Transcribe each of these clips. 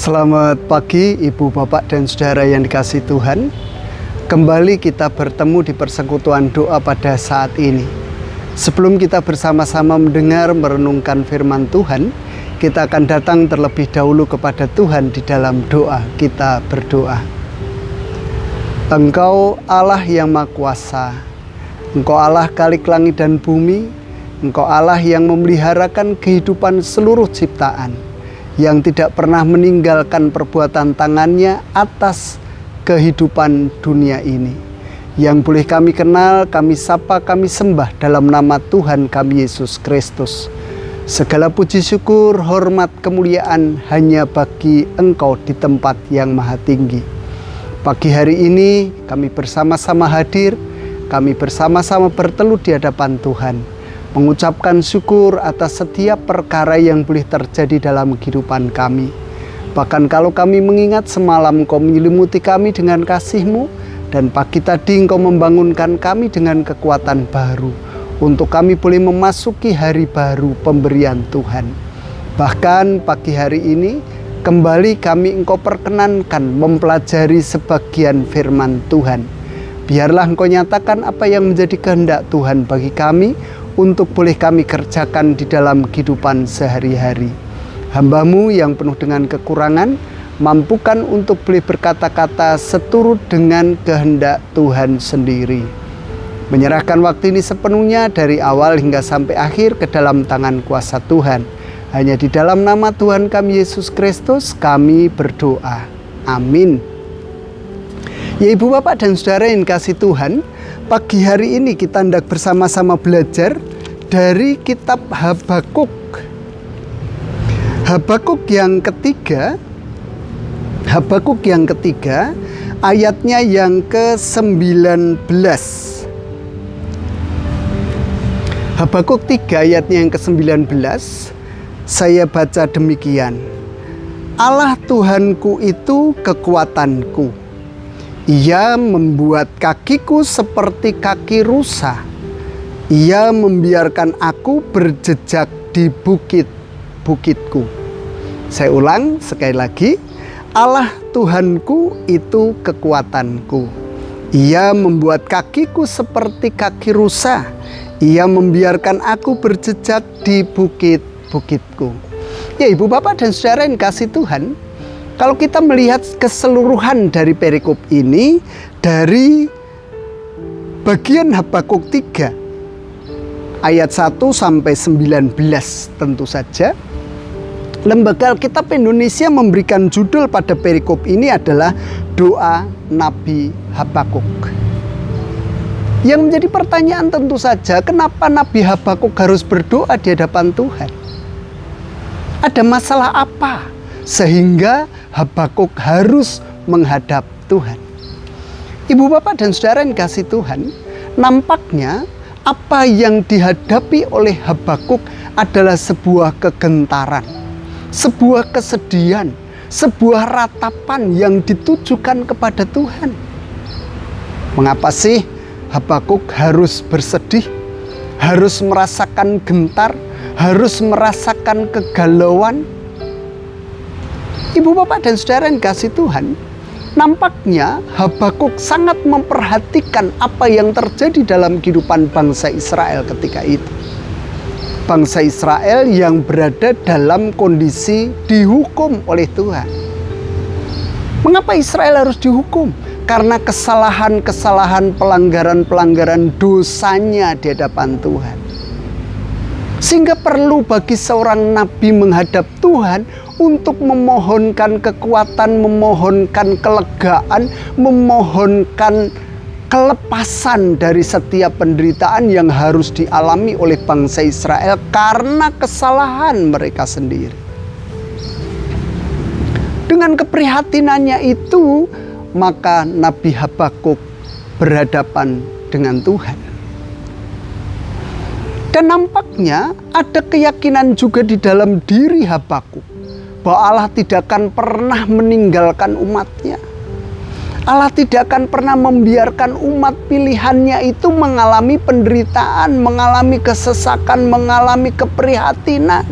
Selamat pagi Ibu, Bapak, dan Saudara yang dikasihi Tuhan. Kembali kita bertemu di persekutuan doa pada saat ini. Sebelum kita bersama-sama mendengar merenungkan firman Tuhan, kita akan datang terlebih dahulu kepada Tuhan di dalam doa. Kita berdoa. Engkau Allah yang Maha Kuasa, Engkau Allah Khalik langit dan bumi, Engkau Allah yang memeliharakan kehidupan seluruh ciptaan, yang tidak pernah meninggalkan perbuatan tangannya atas kehidupan dunia ini. Yang boleh kami kenal, kami sapa, kami sembah dalam nama Tuhan kami Yesus Kristus. Segala puji syukur, hormat, kemuliaan hanya bagi Engkau di tempat yang maha tinggi. Pagi hari ini kami bersama-sama hadir, kami bersama-sama berteluh di hadapan Tuhan, mengucapkan syukur atas setiap perkara yang boleh terjadi dalam kehidupan kami. Bahkan kalau kami mengingat semalam Engkau menyelimuti kami dengan kasih-Mu, dan pagi tadi Engkau membangunkan kami dengan kekuatan baru, untuk kami boleh memasuki hari baru pemberian Tuhan. Bahkan pagi hari ini, kembali kami Engkau perkenankan mempelajari sebagian firman Tuhan. Biarlah Engkau nyatakan apa yang menjadi kehendak Tuhan bagi kami, untuk boleh kami kerjakan di dalam kehidupan sehari-hari. Hamba-Mu yang penuh dengan kekurangan, mampukan untuk boleh berkata-kata seturut dengan kehendak Tuhan sendiri. Menyerahkan waktu ini sepenuhnya dari awal hingga sampai akhir ke dalam tangan kuasa Tuhan. Hanya di dalam nama Tuhan kami Yesus Kristus kami berdoa. Amin. Ya Ibu Bapak dan Saudara yang kasih Tuhan, pagi hari ini kita hendak bersama-sama belajar dari kitab Habakuk. Habakuk yang ketiga, ayatnya yang ke-19. Habakuk 3 ayatnya yang ke-19, saya baca demikian. Allah Tuhanku itu kekuatanku. Ia membuat kakiku seperti kaki rusa. Ia membiarkan aku berjejak di bukit-bukitku. Saya ulang sekali lagi. Allah Tuhanku itu kekuatanku. Ia membuat kakiku seperti kaki rusa. Ia membiarkan aku berjejak di bukit-bukitku. Ya Ibu Bapak dan Saudara yang kasih Tuhan, kalau kita melihat keseluruhan dari perikop ini, dari bagian Habakuk 3 ayat 1 sampai 19 tentu saja, Lembaga Alkitab Indonesia memberikan judul pada perikop ini adalah Doa Nabi Habakuk. Yang menjadi pertanyaan tentu saja, kenapa Nabi Habakuk harus berdoa di hadapan Tuhan? Ada masalah apa sehingga Habakuk harus menghadap Tuhan? Ibu Bapak dan Saudara yang kasih Tuhan, nampaknya apa yang dihadapi oleh Habakuk adalah sebuah kegentaran, sebuah kesedihan, sebuah ratapan yang ditujukan kepada Tuhan. Mengapa sih Habakuk harus bersedih, harus merasakan gentar, harus merasakan kegalauan? Ibu Bapak dan Saudara yang kasih Tuhan, nampaknya Habakuk sangat memperhatikan apa yang terjadi dalam kehidupan bangsa Israel ketika itu. Bangsa Israel yang berada dalam kondisi dihukum oleh Tuhan. Mengapa Israel harus dihukum? Karena kesalahan-kesalahan, pelanggaran-pelanggaran dosanya di hadapan Tuhan. Sehingga perlu bagi seorang nabi menghadap Tuhan untuk memohonkan kekuatan, memohonkan kelegaan, memohonkan kelepasan dari setiap penderitaan yang harus dialami oleh bangsa Israel karena kesalahan mereka sendiri. Dengan keprihatinannya itu, maka Nabi Habakuk berhadapan dengan Tuhan. Dan nampaknya ada keyakinan juga di dalam diri Habakuk bahwa Allah tidak akan pernah meninggalkan umatnya. Allah tidak akan pernah membiarkan umat pilihannya itu mengalami penderitaan, mengalami kesesakan, mengalami keprihatinan.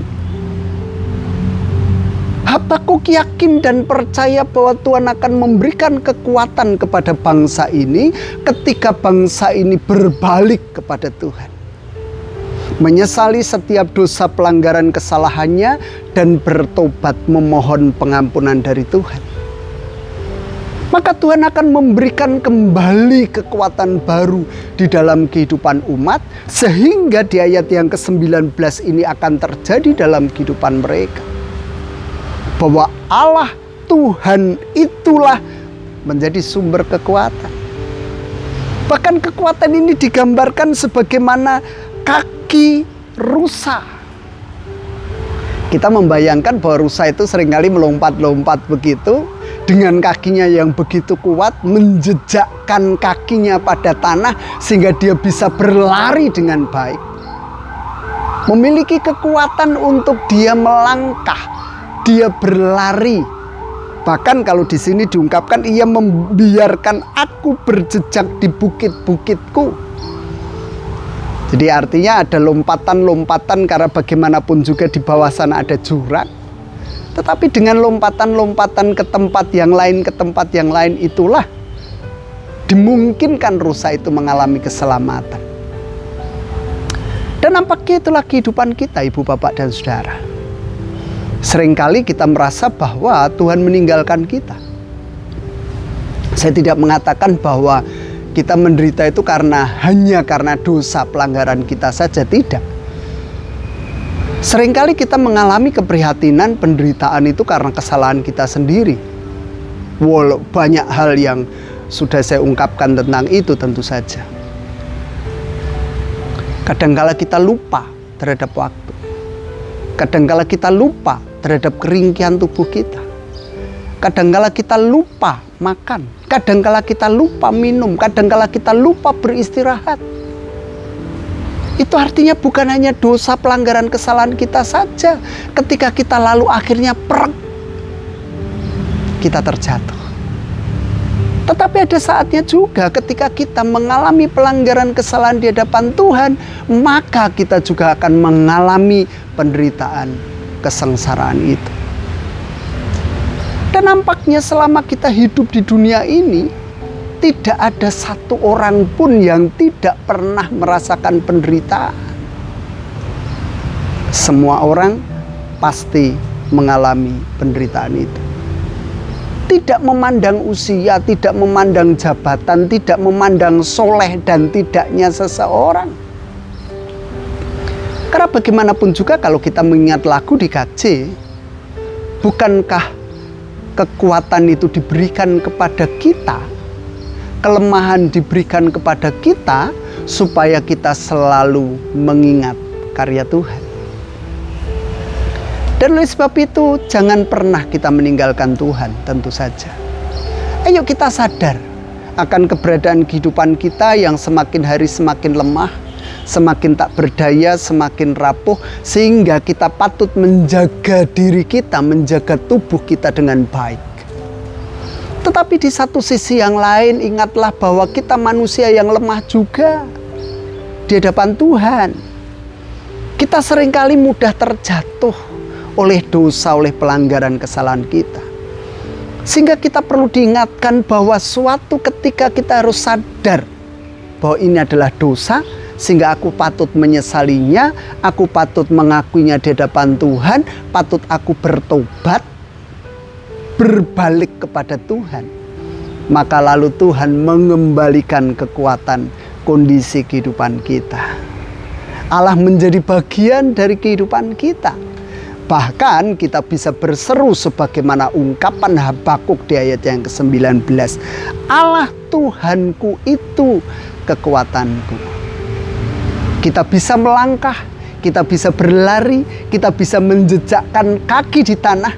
Habakuk yakin dan percaya bahwa Tuhan akan memberikan kekuatan kepada bangsa ini ketika bangsa ini berbalik kepada Tuhan. menyesali setiap dosa pelanggaran kesalahannya, dan bertobat memohon pengampunan dari Tuhan. Maka Tuhan akan memberikan kembali kekuatan baru di dalam kehidupan umat, sehingga di ayat yang ke-19 ini akan terjadi dalam kehidupan mereka. Bahwa Allah Tuhan itulah menjadi sumber kekuatan. Bahkan kekuatan ini digambarkan sebagaimana kaki rusa. Kita membayangkan bahwa rusa itu seringkali melompat-lompat begitu, dengan kakinya yang begitu kuat, menjejakkan kakinya pada tanah sehingga dia bisa berlari dengan baik. Memiliki kekuatan untuk dia melangkah, dia berlari. Bahkan kalau di sini diungkapkan, ia membiarkan aku berjejak di bukit-bukitku. Jadi artinya ada lompatan-lompatan, karena bagaimanapun juga di bawah sana ada jurang. Tetapi dengan lompatan-lompatan ke tempat yang lain, itulah dimungkinkan rusa itu mengalami keselamatan. Dan nampaknya itulah kehidupan kita, ibu, bapak, dan saudara. Seringkali kita merasa bahwa Tuhan meninggalkan kita. Saya tidak mengatakan bahwa kita menderita itu hanya karena dosa pelanggaran kita saja, tidak. Seringkali kita mengalami keprihatinan, penderitaan itu karena kesalahan kita sendiri. Walau banyak hal yang sudah saya ungkapkan tentang itu tentu saja. Kadangkala kita lupa terhadap waktu. Kadangkala kita lupa terhadap keringkihan tubuh kita. Kadangkala kita lupa makan. Kadangkala kita lupa minum. Kadangkala kita lupa beristirahat. Itu artinya bukan hanya dosa pelanggaran kesalahan kita saja. Ketika kita lalu akhirnya kita terjatuh. Tetapi ada saatnya juga ketika kita mengalami pelanggaran kesalahan di hadapan Tuhan, maka kita juga akan mengalami penderitaan, kesengsaraan itu. Dan nampaknya selama kita hidup di dunia ini, tidak ada satu orang pun yang tidak pernah merasakan penderitaan. Semua orang pasti mengalami penderitaan itu. Tidak memandang usia, tidak memandang jabatan, tidak memandang soleh dan tidaknya seseorang. Karena bagaimanapun juga kalau kita mengingat lagu di KJ, bukankah kekuatan itu diberikan kepada kita? Kelemahan diberikan kepada kita supaya kita selalu mengingat karya Tuhan. Dan oleh sebab itu jangan pernah kita meninggalkan Tuhan, tentu saja. Ayo kita sadar akan keberadaan kehidupan kita yang semakin hari semakin lemah, semakin tak berdaya, semakin rapuh, sehingga kita patut menjaga diri kita, menjaga tubuh kita dengan baik. Tetapi di satu sisi yang lain, ingatlah bahwa kita manusia yang lemah juga di hadapan Tuhan. Kita seringkali mudah terjatuh oleh dosa, oleh pelanggaran kesalahan kita. Sehingga kita perlu diingatkan bahwa suatu ketika kita harus sadar bahwa ini adalah dosa, sehingga aku patut menyesalinya, aku patut mengakuinya di hadapan Tuhan, patut aku bertobat, berbalik kepada Tuhan. Maka lalu Tuhan mengembalikan kekuatan kondisi kehidupan kita. Allah menjadi bagian dari kehidupan kita. Bahkan kita bisa berseru sebagaimana ungkapan Habakuk di ayat yang ke-19. Allah Tuhanku itu kekuatanku. Kita bisa melangkah, kita bisa berlari, kita bisa menjejakkan kaki di tanah,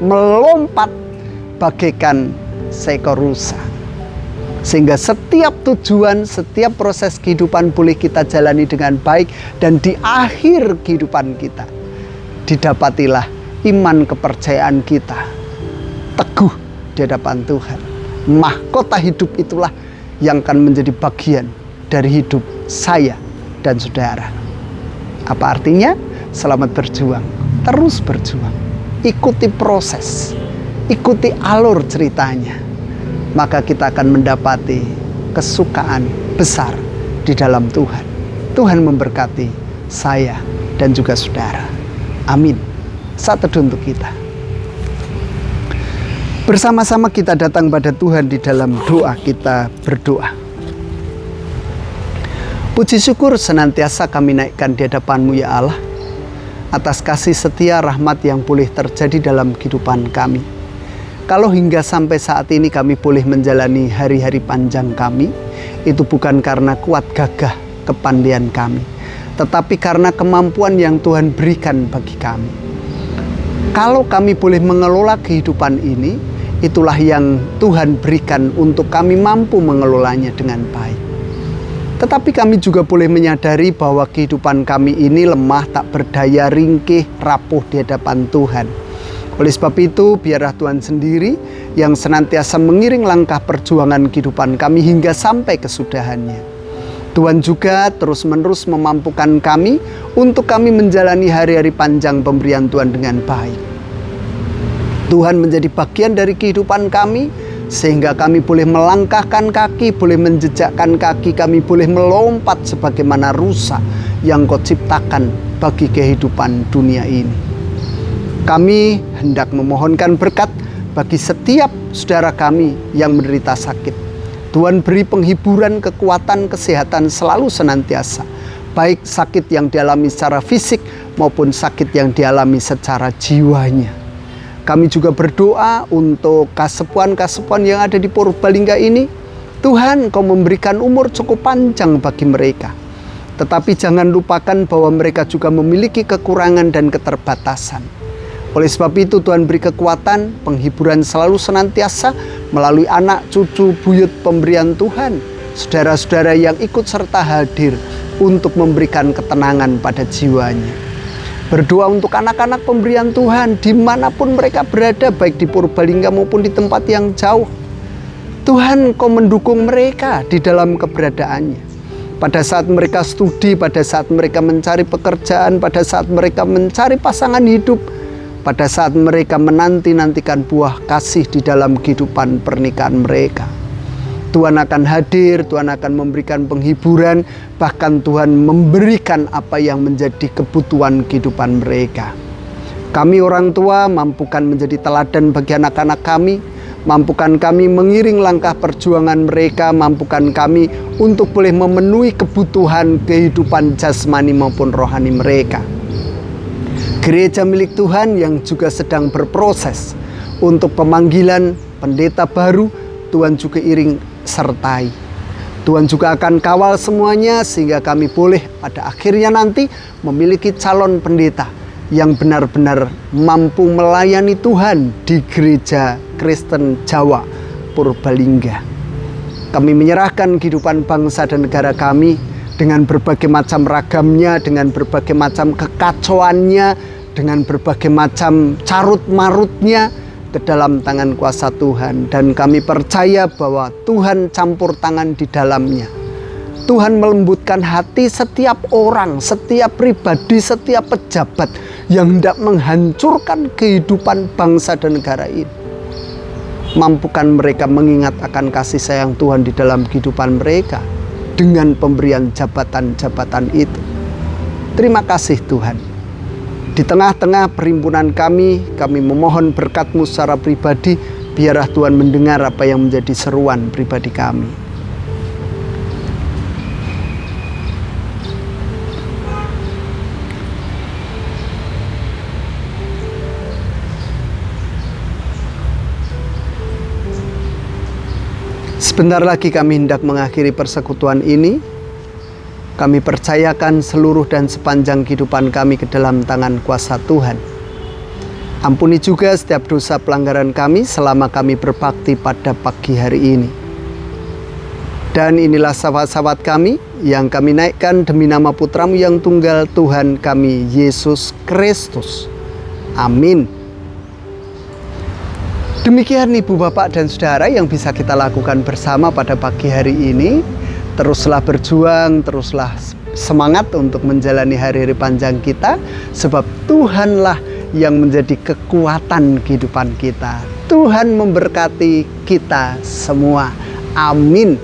melompat bagaikan seekor rusa. Sehingga setiap tujuan, setiap proses kehidupan boleh kita jalani dengan baik. Dan di akhir kehidupan kita, didapatilah iman kepercayaan kita teguh di hadapan Tuhan. Mahkota hidup itulah yang akan menjadi bagian dari hidup saya dan saudara. Apa artinya? Selamat berjuang, terus berjuang. Ikuti proses, ikuti alur ceritanya, maka kita akan mendapati kesukaan besar di dalam Tuhan. Tuhan memberkati saya, dan juga saudara. Amin. Saat teduh untuk kita. Bersama-sama kita datang pada Tuhan di dalam doa, kita berdoa. Puji syukur senantiasa kami naikkan di hadapan-Mu ya Allah, atas kasih setia rahmat yang boleh terjadi dalam kehidupan kami. Kalau hingga sampai saat ini kami boleh menjalani hari-hari panjang kami, itu bukan karena kuat gagah kepandaian kami, tetapi karena kemampuan yang Tuhan berikan bagi kami. Kalau kami boleh mengelola kehidupan ini, itulah yang Tuhan berikan untuk kami mampu mengelolanya dengan baik. Tetapi kami juga boleh menyadari bahwa kehidupan kami ini lemah, tak berdaya, ringkih, rapuh di hadapan Tuhan. Oleh sebab itu, biarlah Tuhan sendiri yang senantiasa mengiring langkah perjuangan kehidupan kami hingga sampai kesudahannya. Tuhan juga terus-menerus memampukan kami untuk kami menjalani hari-hari panjang pemberian Tuhan dengan baik. Tuhan menjadi bagian dari kehidupan kami, sehingga kami boleh melangkahkan kaki, boleh menjejakkan kaki, kami boleh melompat sebagaimana rusa yang Kau ciptakan bagi kehidupan dunia ini. Kami hendak memohonkan berkat bagi setiap saudara kami yang menderita sakit. Tuhan beri penghiburan, kekuatan, kesehatan selalu senantiasa, baik sakit yang dialami secara fisik maupun sakit yang dialami secara jiwanya. Kami juga berdoa untuk kasepuan-kasepuan yang ada di Purbalingga ini. Tuhan, Kau memberikan umur cukup panjang bagi mereka. Tetapi jangan lupakan bahwa mereka juga memiliki kekurangan dan keterbatasan. Oleh sebab itu Tuhan beri kekuatan, penghiburan selalu senantiasa melalui anak, cucu, buyut pemberian Tuhan. Saudara-saudara yang ikut serta hadir untuk memberikan ketenangan pada jiwanya. Berdoa untuk anak-anak pemberian Tuhan dimanapun mereka berada, baik di Purbalingga maupun di tempat yang jauh. Tuhan, Kau mendukung mereka di dalam keberadaannya. Pada saat mereka studi, pada saat mereka mencari pekerjaan, pada saat mereka mencari pasangan hidup, pada saat mereka menanti-nantikan buah kasih di dalam kehidupan pernikahan mereka. Tuhan akan hadir, Tuhan akan memberikan penghiburan, bahkan Tuhan memberikan apa yang menjadi kebutuhan kehidupan mereka. Kami orang tua mampukan menjadi teladan bagi anak-anak kami, mampukan kami mengiring langkah perjuangan mereka, mampukan kami untuk boleh memenuhi kebutuhan kehidupan jasmani maupun rohani mereka. Gereja milik Tuhan yang juga sedang berproses untuk pemanggilan pendeta baru, Tuhan juga iring sertai. Tuhan juga akan kawal semuanya sehingga kami boleh pada akhirnya nanti memiliki calon pendeta yang benar-benar mampu melayani Tuhan di Gereja Kristen Jawa Purbalingga. Kami menyerahkan kehidupan bangsa dan negara kami dengan berbagai macam ragamnya, dengan berbagai macam kekacauannya, dengan berbagai macam carut-marutnya ke dalam tangan kuasa Tuhan. Dan kami percaya bahwa Tuhan campur tangan di dalamnya. Tuhan melembutkan hati setiap orang, setiap pribadi, setiap pejabat yang hendak menghancurkan kehidupan bangsa dan negara ini. Mampukan mereka mengingat akan kasih sayang Tuhan di dalam kehidupan mereka dengan pemberian jabatan-jabatan itu. Terima kasih Tuhan. Di tengah-tengah perhimpunan kami memohon berkat-Mu secara pribadi. Biarlah Tuhan mendengar apa yang menjadi seruan pribadi kami. Sebentar lagi kami hendak mengakhiri persekutuan ini. Kami percayakan seluruh dan sepanjang kehidupan kami ke dalam tangan kuasa Tuhan. Ampuni juga setiap dosa pelanggaran kami selama kami berbakti pada pagi hari ini. Dan inilah sahabat-sahabat kami yang kami naikkan demi nama Putra-Mu yang tunggal, Tuhan kami Yesus Kristus. Amin. Demikian Ibu, Bapak, dan Saudara yang bisa kita lakukan bersama pada pagi hari ini. Teruslah berjuang, teruslah semangat untuk menjalani hari-hari panjang kita, sebab Tuhanlah yang menjadi kekuatan kehidupan kita. Tuhan memberkati kita semua. Amin.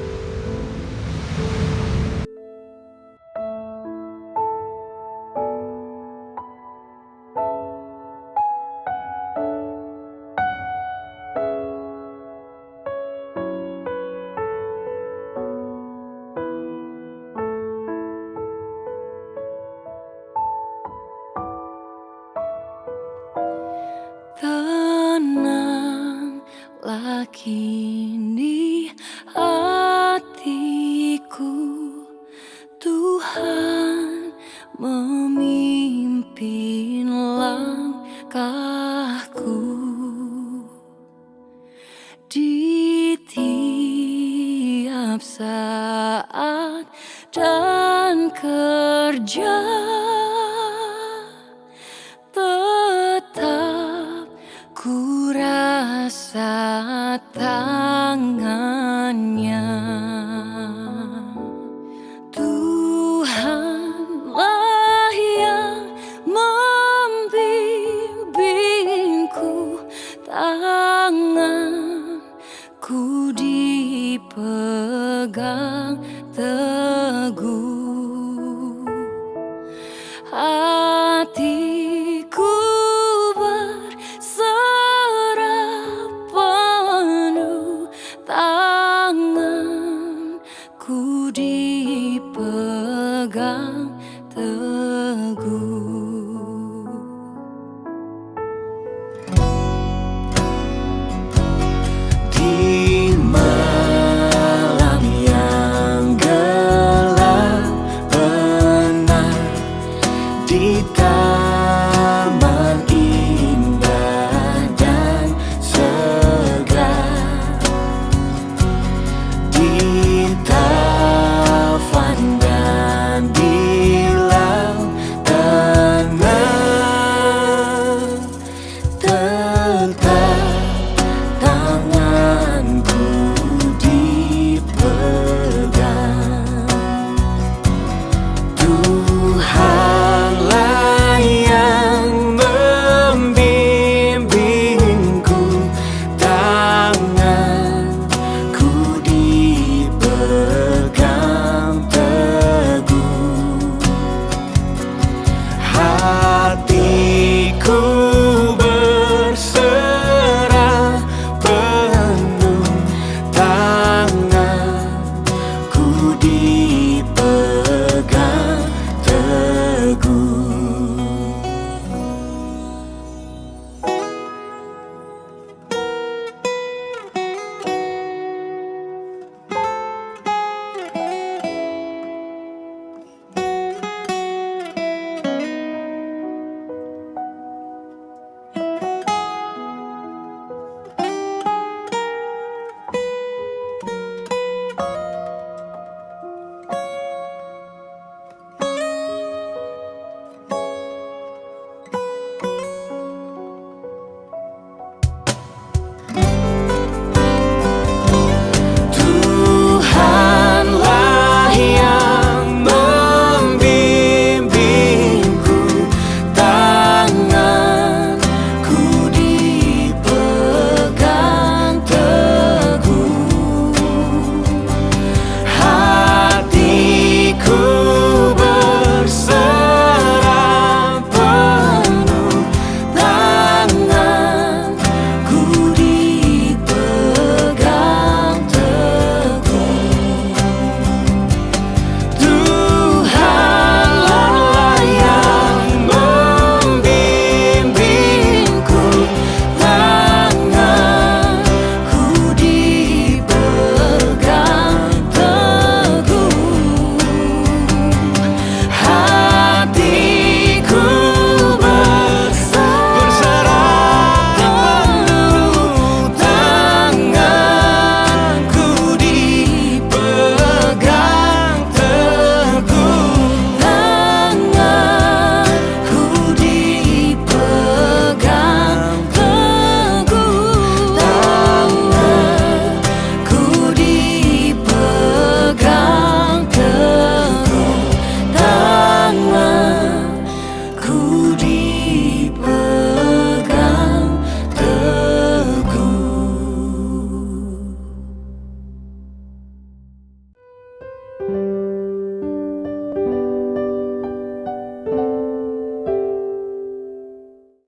yakini hatiku, Tuhan memimpin langkahku di tiap saat dan kerja. Tetap ku rasa tangannya. Tuhanlah yang membimbingku, tanganku dipegang teguh.